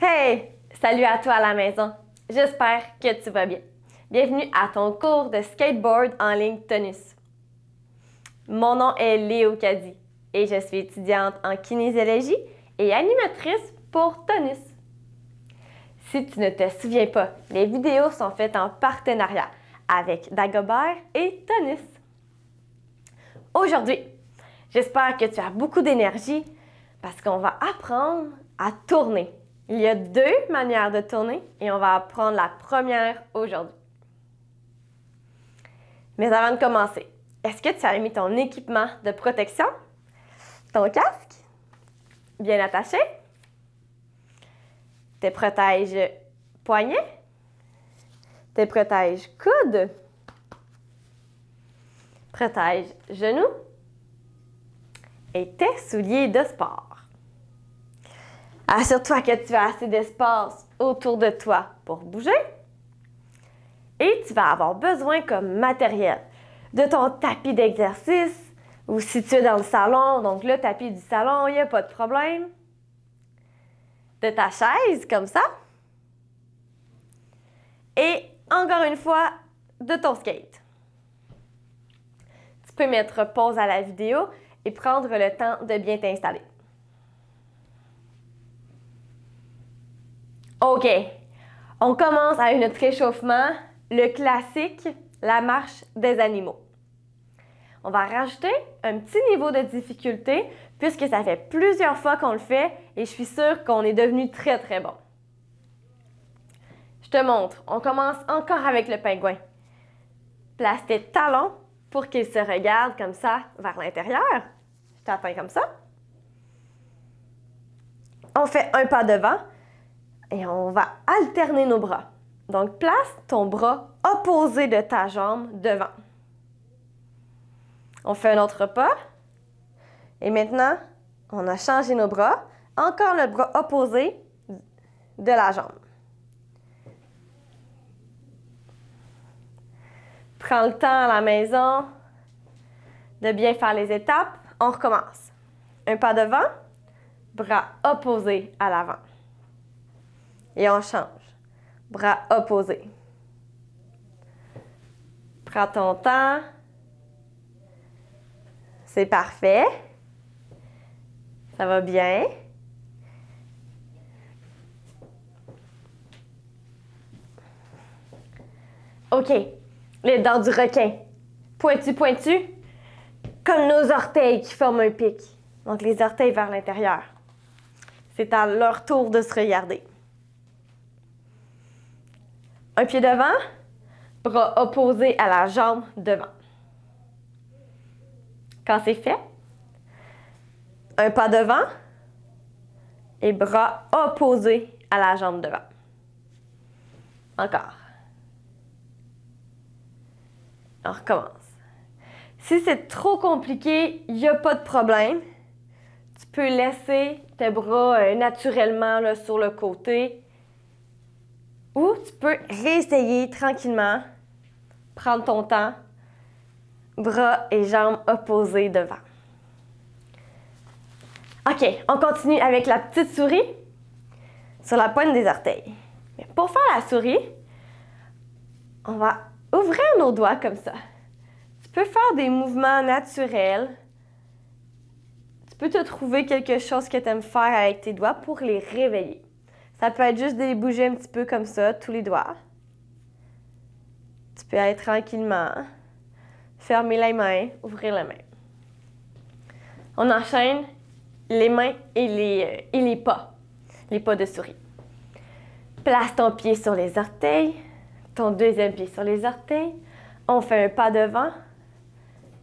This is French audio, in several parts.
Hey! Salut à toi à la maison. J'espère que tu vas bien. Bienvenue à ton cours de skateboard en ligne Tonus. Mon nom est Léo Caddy et je suis étudiante en kinésiologie et animatrice pour Tonus. Si tu ne te souviens pas, les vidéos sont faites en partenariat avec Dagobert et Tonus. Aujourd'hui, j'espère que tu as beaucoup d'énergie parce qu'on va apprendre à tourner. Il y a deux manières de tourner et on va apprendre la première aujourd'hui. Mais avant de commencer, est-ce que tu as mis ton équipement de protection? Ton casque? Bien attaché? Tes protèges poignets? Tes protèges coudes? Protège genoux? Et tes souliers de sport? Assure-toi que tu as assez d'espace autour de toi pour bouger. Et tu vas avoir besoin comme matériel de ton tapis d'exercice ou si tu es dans le salon, donc le tapis du salon, il n'y a pas de problème. De ta chaise, comme ça. Et encore une fois, de ton skate. Tu peux mettre pause à la vidéo et prendre le temps de bien t'installer. OK, on commence avec notre réchauffement, le classique, la marche des animaux. On va rajouter un petit niveau de difficulté puisque ça fait plusieurs fois qu'on le fait et je suis sûre qu'on est devenu très très bon. Je te montre, on commence encore avec le pingouin. Place tes talons pour qu'ils se regardent comme ça vers l'intérieur. Je t'atteins comme ça. On fait un pas devant. Et on va alterner nos bras. Donc, place ton bras opposé de ta jambe devant. On fait un autre pas. Et maintenant, on a changé nos bras. Encore le bras opposé de la jambe. Prends le temps à la maison de bien faire les étapes. On recommence. Un pas devant, bras opposés à l'avant. Et on change. Bras opposés. Prends ton temps. C'est parfait. Ça va bien. OK. Les dents du requin. Pointu, pointu. Comme nos orteils qui forment un pic. Donc les orteils vers l'intérieur. C'est à leur tour de se regarder. Un pied devant, bras opposés à la jambe devant. Quand c'est fait, un pas devant et bras opposés à la jambe devant. Encore. On recommence. Si c'est trop compliqué, il n'y a pas de problème. Tu peux laisser tes bras naturellement là, sur le côté. Ou tu peux réessayer tranquillement, prendre ton temps, bras et jambes opposés devant. OK, on continue avec la petite souris sur la pointe des orteils. Pour faire la souris, on va ouvrir nos doigts comme ça. Tu peux faire des mouvements naturels. Tu peux te trouver quelque chose que tu aimes faire avec tes doigts pour les réveiller. Ça peut être juste de les bouger un petit peu comme ça, tous les doigts. Tu peux aller tranquillement. Fermer les mains, ouvrir les mains. On enchaîne les mains et les pas de souris. Place ton pied sur les orteils, ton deuxième pied sur les orteils. On fait un pas devant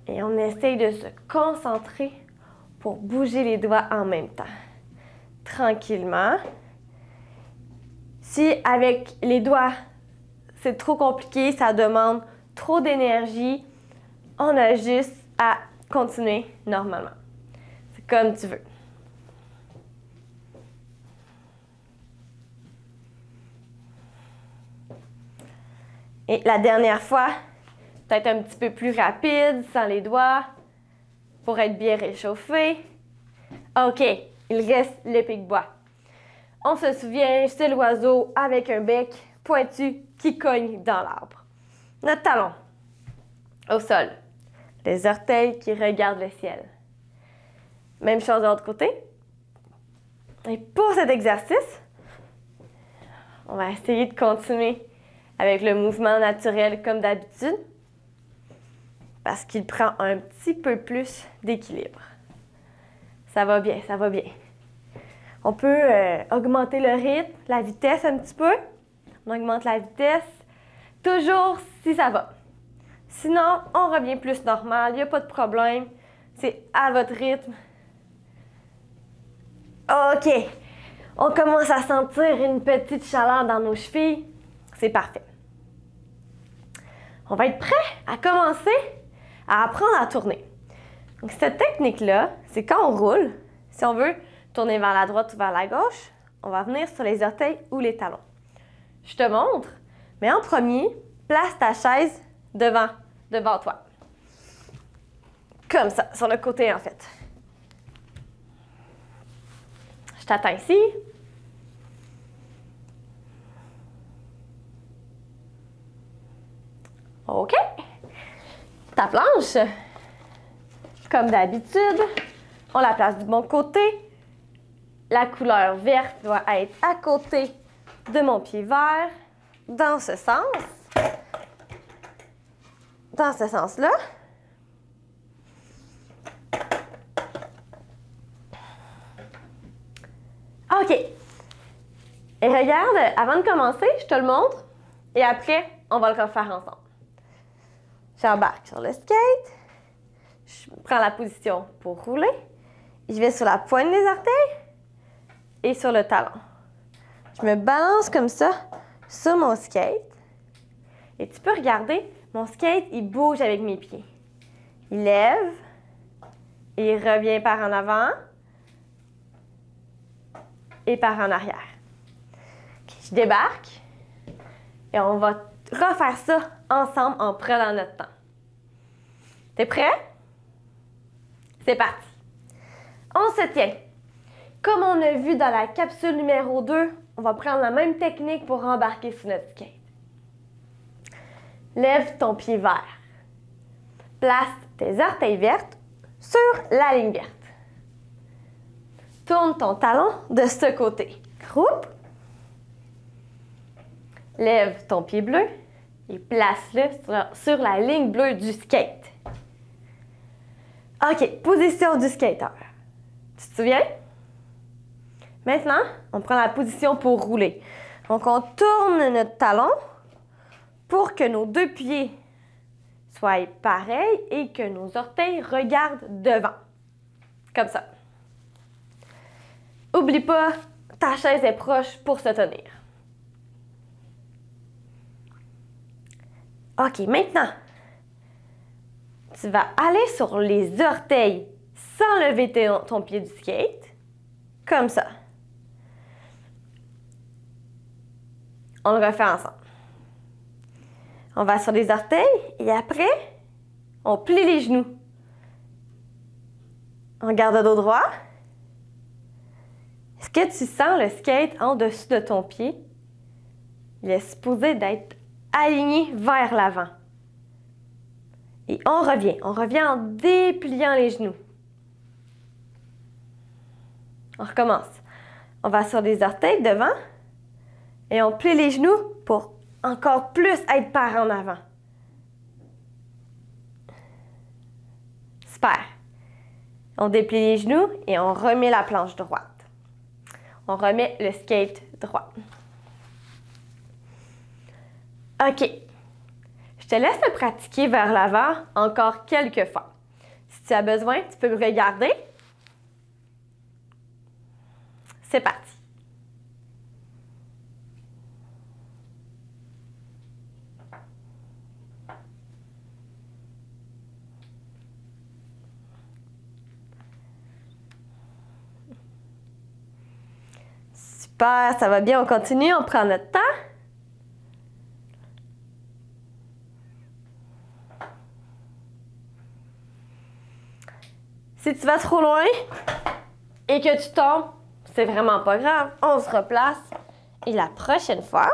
et on essaye de se concentrer pour bouger les doigts en même temps. Tranquillement. Si avec les doigts, c'est trop compliqué, ça demande trop d'énergie, on a juste à continuer normalement. C'est comme tu veux. Et la dernière fois, peut-être un petit peu plus rapide, sans les doigts, pour être bien réchauffé. OK, il reste le pic-bois. On se souvient, c'est l'oiseau avec un bec pointu qui cogne dans l'arbre. Notre talon au sol. Les orteils qui regardent le ciel. Même chose de l'autre côté. Et pour cet exercice, on va essayer de continuer avec le mouvement naturel comme d'habitude parce qu'il prend un petit peu plus d'équilibre. Ça va bien, ça va bien. On peut augmenter le rythme, la vitesse un petit peu. On augmente la vitesse, toujours si ça va. Sinon, on revient plus normal, il n'y a pas de problème. C'est à votre rythme. OK. On commence à sentir une petite chaleur dans nos chevilles. C'est parfait. On va être prêt à commencer à apprendre à tourner. Donc, cette technique-là, c'est quand on roule, si on veut tourner vers la droite ou vers la gauche, on va venir sur les orteils ou les talons. Je te montre, mais en premier, place ta chaise devant toi. Comme ça, sur le côté en fait. Je t'attends ici. OK. Ta planche, comme d'habitude, on la place du bon côté. La couleur verte doit être à côté de mon pied vert, dans ce sens. Dans ce sens-là. OK. Et regarde, avant de commencer, je te le montre. Et après, on va le refaire ensemble. J'embarque sur le skate. Je prends la position pour rouler. Je vais sur la pointe des orteils et sur le talon. Je me balance comme ça sur mon skate. Et tu peux regarder, mon skate, il bouge avec mes pieds. Il lève et il revient par en avant et par en arrière. Okay, je débarque et on va refaire ça ensemble en prenant notre temps. T'es prêt? C'est parti. On se tient. Comme on a vu dans la capsule numéro 2, on va prendre la même technique pour embarquer sur notre skate. Lève ton pied vert. Place tes orteils vertes sur la ligne verte. Tourne ton talon de ce côté. Groupe. Lève ton pied bleu et place-le sur la ligne bleue du skate. OK, position du skateur. Tu te souviens? Maintenant, on prend la position pour rouler. Donc, on tourne notre talon pour que nos deux pieds soient pareils et que nos orteils regardent devant. Comme ça. Oublie pas, ta chaise est proche pour se tenir. OK, maintenant, tu vas aller sur les orteils sans lever ton pied du skate. Comme ça. On le refait ensemble. On va sur les orteils et après, on plie les genoux. On garde le dos droit. Est-ce que tu sens le skate en dessous de ton pied? Il est supposé d'être aligné vers l'avant. Et on revient en dépliant les genoux. On recommence. On va sur les orteils devant et on plie les genoux pour encore plus être par en avant. Super. On déplie les genoux et on remet la planche droite. On remet le skate droit. OK. Je te laisse le pratiquer vers l'avant encore quelques fois. Si tu as besoin, tu peux me regarder. C'est parti. Super, ça va bien, on continue, on prend notre temps. Si tu vas trop loin et que tu tombes, c'est vraiment pas grave. On se replace. Et la prochaine fois,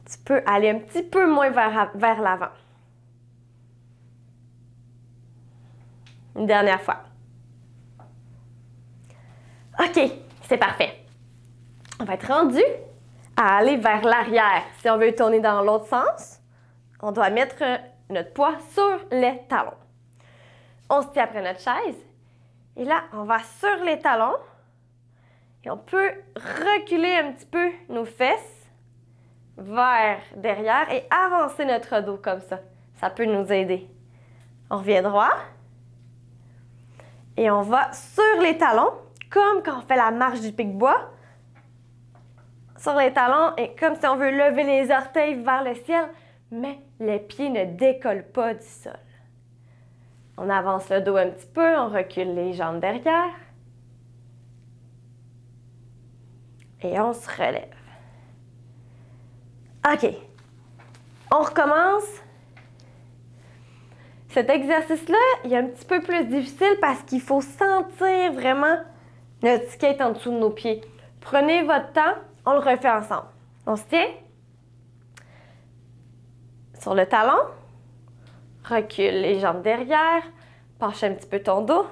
tu peux aller un petit peu moins vers l'avant. Une dernière fois. OK, c'est parfait. On va être rendu à aller vers l'arrière. Si on veut tourner dans l'autre sens, on doit mettre notre poids sur les talons. On se tient après notre chaise. Et là, on va sur les talons. Et on peut reculer un petit peu nos fesses vers derrière et avancer notre dos comme ça. Ça peut nous aider. On revient droit. Et on va sur les talons, comme quand on fait la marche du pic-bois. Sur les talons, et comme si on veut lever les orteils vers le ciel, mais les pieds ne décollent pas du sol. On avance le dos un petit peu, on recule les jambes derrière. Et on se relève. OK. On recommence. Cet exercice-là, il est un petit peu plus difficile parce qu'il faut sentir vraiment notre skate en dessous de nos pieds. Prenez votre temps, on le refait ensemble. On se tient. Sur le talon. Recule les jambes derrière. Penche un petit peu ton dos.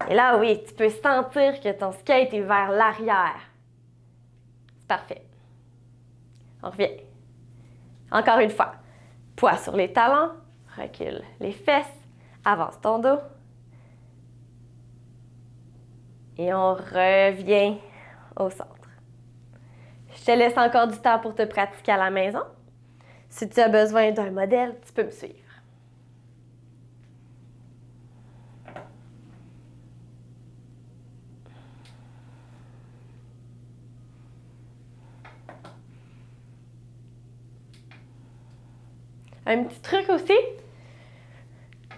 Et là, oui, tu peux sentir que ton skate est vers l'arrière. C'est parfait. On revient. Encore une fois. Poids sur les talons. Recule les fesses. Avance ton dos. Et on revient au centre. Je te laisse encore du temps pour te pratiquer à la maison. Si tu as besoin d'un modèle, tu peux me suivre. Un petit truc aussi,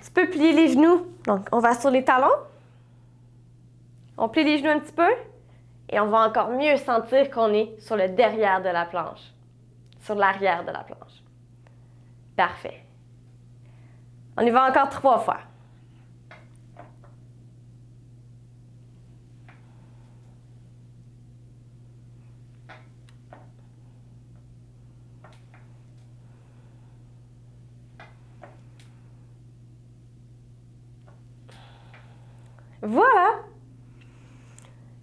tu peux plier les genoux. Donc, on va sur les talons. On plie les genoux un petit peu. Et on va encore mieux sentir qu'on est sur le derrière de la planche. Sur l'arrière de la planche. Parfait. On y va encore 3 fois. Voilà.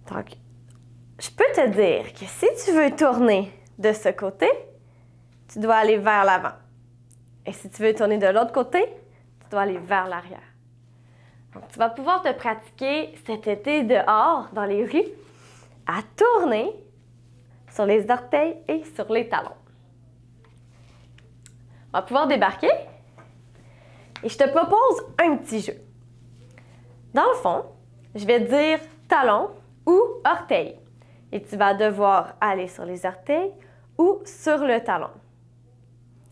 Donc, je peux te dire que si tu veux tourner de ce côté, tu dois aller vers l'avant. Et si tu veux tourner de l'autre côté, tu dois aller vers l'arrière. Donc, tu vas pouvoir te pratiquer cet été dehors, dans les rues, à tourner sur les orteils et sur les talons. On va pouvoir débarquer. Et je te propose un petit jeu. Dans le fond, je vais te dire talon ou orteil. Et tu vas devoir aller sur les orteils ou sur le talon.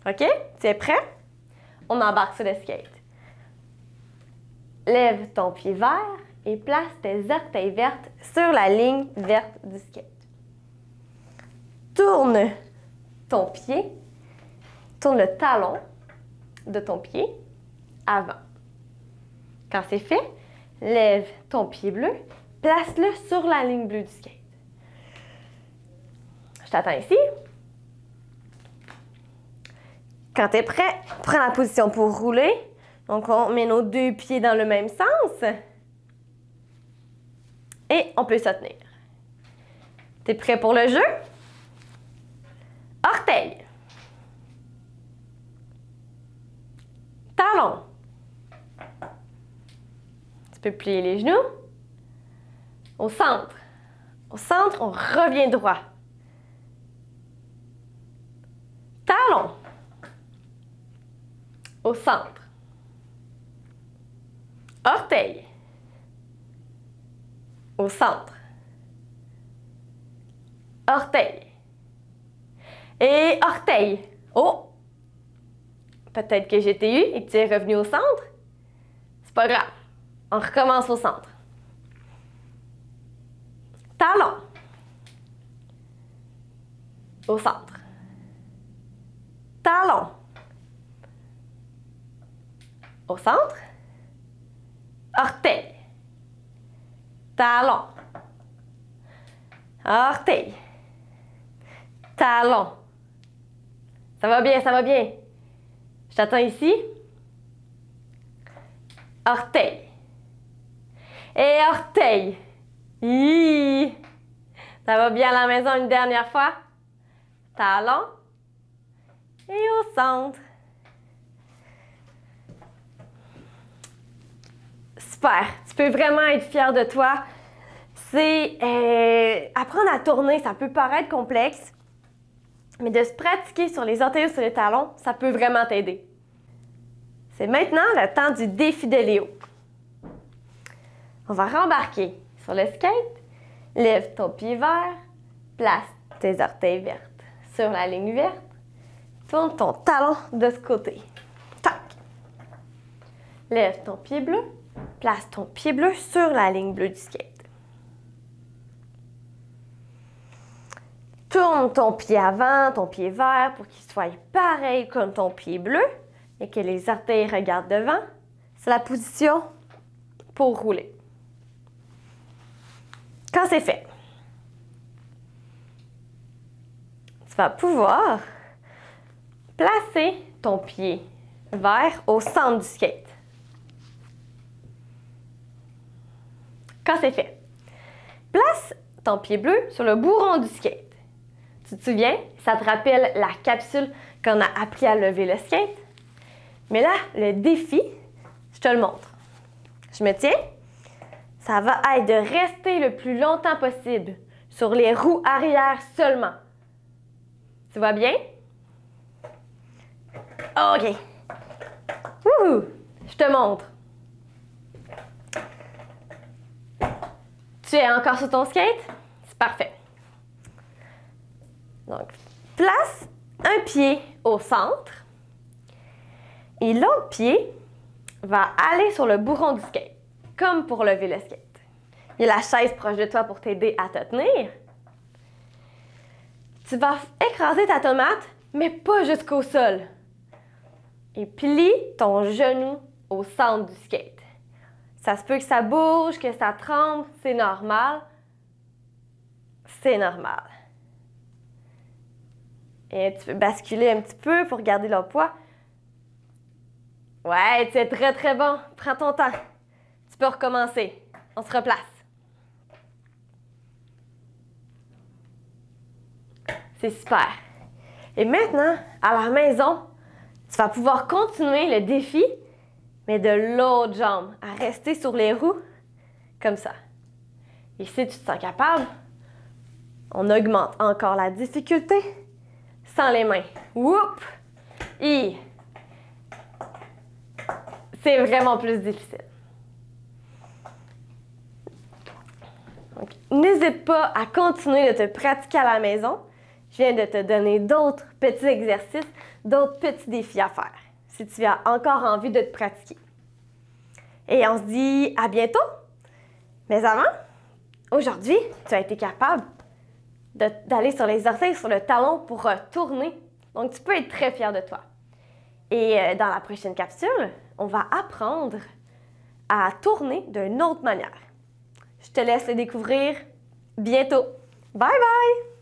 OK? Tu es prêt? On embarque sur le skate. Lève ton pied vert et place tes orteils vertes sur la ligne verte du skate. Tourne ton pied, tourne le talon de ton pied avant. Quand c'est fait, lève ton pied bleu, place-le sur la ligne bleue du skate. Je t'attends ici. Quand tu es prêt, prends la position pour rouler. Donc, on met nos 2 pieds dans le même sens. Et on peut se tenir. Tu es prêt pour le jeu? Orteil. Talon. Tu peux plier les genoux. Au centre. Au centre, on revient droit. Talon. Au centre. Orteil. Au centre. Orteil. Et orteil. Oh! Peut-être que j'ai eu et que tu es revenu au centre. C'est pas grave. On recommence au centre. Talon. Au centre. Talon. Au centre. orteil, talon, orteil, talon. Ça va bien, ça va bien. Je t'attends ici. Orteil. Et orteil. Hi. Ça va bien à la maison une dernière fois. Talon. Et au centre. Super. Tu peux vraiment être fier de toi. C'est apprendre à tourner, ça peut paraître complexe, mais de se pratiquer sur les orteils ou sur les talons, ça peut vraiment t'aider. C'est maintenant le temps du défi de Léo. On va rembarquer sur le skate. Lève ton pied vert, place tes orteils vertes sur la ligne verte. Tourne ton talon de ce côté. Tac! Lève ton pied bleu, place ton pied bleu sur la ligne bleue du skate. Tourne ton pied avant, ton pied vert pour qu'il soit pareil comme ton pied bleu et que les orteils regardent devant. C'est la position pour rouler. Quand c'est fait, tu vas pouvoir placer ton pied vert au centre du skate. Quand c'est fait, place ton pied bleu sur le bourron du skate. Tu te souviens? Ça te rappelle la capsule qu'on a appris à lever le skate. Mais là, le défi, je te le montre. Je me tiens. Ça va être de rester le plus longtemps possible sur les roues arrière seulement. Tu vois bien? OK. Wouhou! Je te montre. Tu es encore sur ton skate? C'est parfait. Donc, place un pied au centre et l'autre pied va aller sur le bourron du skate, comme pour lever le skate. Il y a la chaise proche de toi pour t'aider à te tenir. Tu vas écraser ta tomate, mais pas jusqu'au sol. Et plie ton genou au centre du skate. Ça se peut que ça bouge, que ça tremble, c'est normal. C'est normal. Et tu peux basculer un petit peu pour garder le poids. Ouais, tu es très très bon. Prends ton temps. Tu peux recommencer. On se replace. C'est super. Et maintenant, à la maison, tu vas pouvoir continuer le défi, mais de l'autre jambe, à rester sur les roues, comme ça. Et si tu te sens capable, on augmente encore la difficulté sans les mains. Whoop! Et c'est vraiment plus difficile. N'hésite pas à continuer de te pratiquer à la maison. Je viens de te donner d'autres petits exercices, d'autres petits défis à faire, si tu as encore envie de te pratiquer. Et on se dit à bientôt. Mais avant, aujourd'hui, tu as été capable d'aller sur les orteils, sur le talon pour tourner. Donc, tu peux être très fier de toi. Et dans la prochaine capsule, on va apprendre à tourner d'une autre manière. Je te laisse le découvrir bientôt. Bye bye!